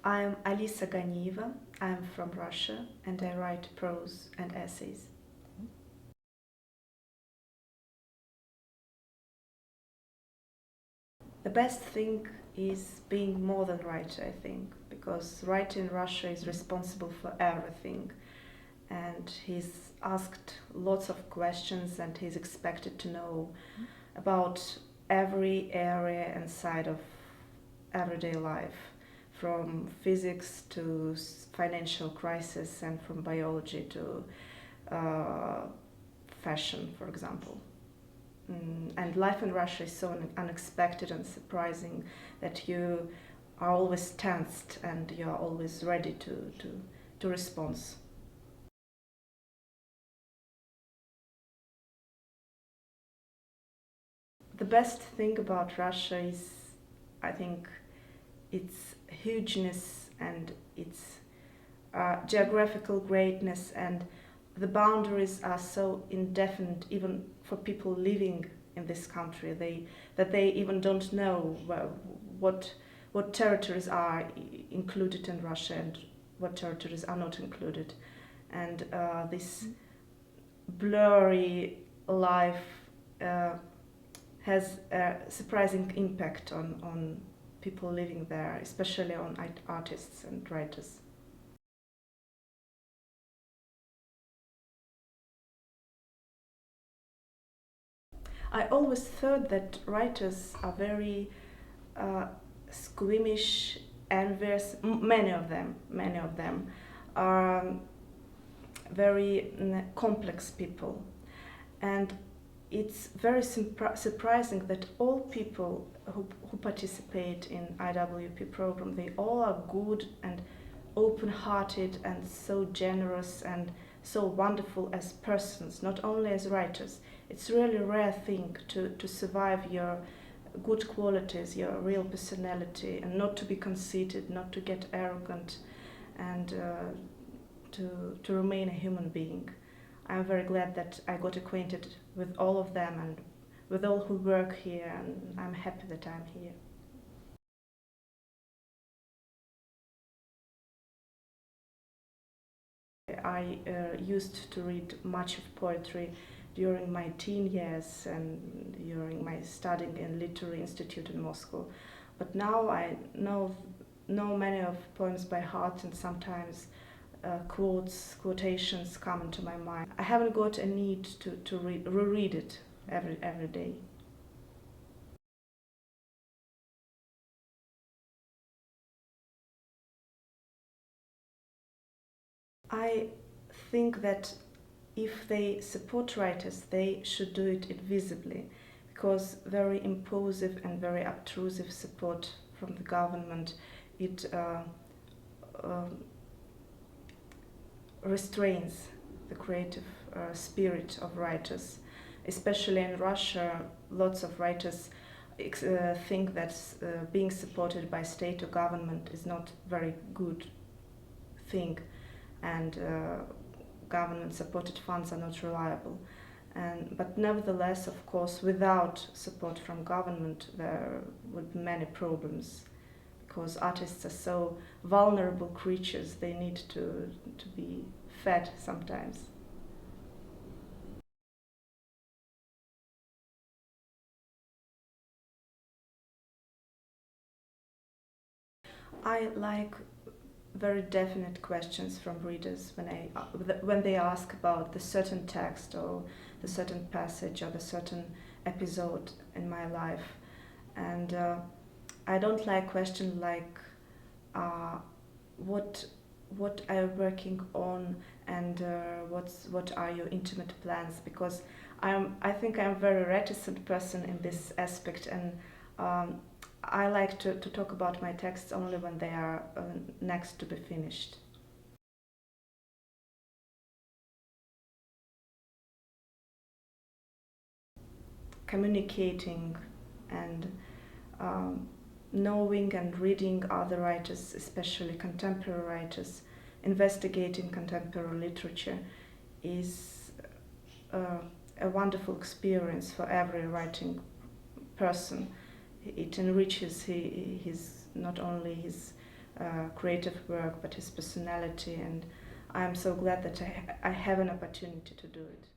I'm Alisa Ganieva, I'm from Russia, and I write prose and essays. The best thing is being more than writer, I think, because writer in Russia is responsible for everything, and he's asked lots of questions and he's expected to know about every area and side of everyday life, from physics to financial crisis and from biology to fashion, for example. And life in Russia is so unexpected and surprising that you are always tensed and you are always ready to respond. The best thing about Russia is, I think, its hugeness and its geographical greatness, and the boundaries are so indefinite even for people living in this country, that they even don't know what territories are included in Russia and what territories are not included. And this blurry life has a surprising impact on people living there, especially on artists and writers. I always thought that writers are very squeamish, envious. Many of them are very complex people, and it's very surprising that all people who participate in IWP program, they all are good and open-hearted and so generous and so wonderful as persons, not only as writers. It's really a rare thing to survive your good qualities, your real personality, and not to be conceited, not to get arrogant, and to remain a human being. I'm very glad that I got acquainted with all of them and with all who work here, and I'm happy that I'm here. I used to read much of poetry during my teen years and during my studying in Literary Institute in Moscow. But now I know many of poems by heart, and sometimes quotations come into my mind. I haven't got a need to reread it every day. I think that if they support writers, they should do it invisibly, because very imposive and very obtrusive support from the government, it um restrains the creative spirit of writers. Especially in Russia, lots of writers think that being supported by state or government is not very good thing, and government-supported funds are not reliable. But nevertheless, of course, without support from government, there would be many problems, because artists are so vulnerable creatures. They need to be fed sometimes. I like very definite questions from readers when they ask about the certain text or the certain passage or the certain episode in my life, and I don't like questions like uh, what what are you working on, and what are your intimate plans, because I think I'm a very reticent person in this aspect, and um, I like to talk about my texts only when they are next to be finished. communicating and knowing and reading other writers, especially contemporary writers, investigating contemporary literature is a wonderful experience for every writing person. It enriches his not only his creative work but his personality, and I'm so glad that I have an opportunity to do it.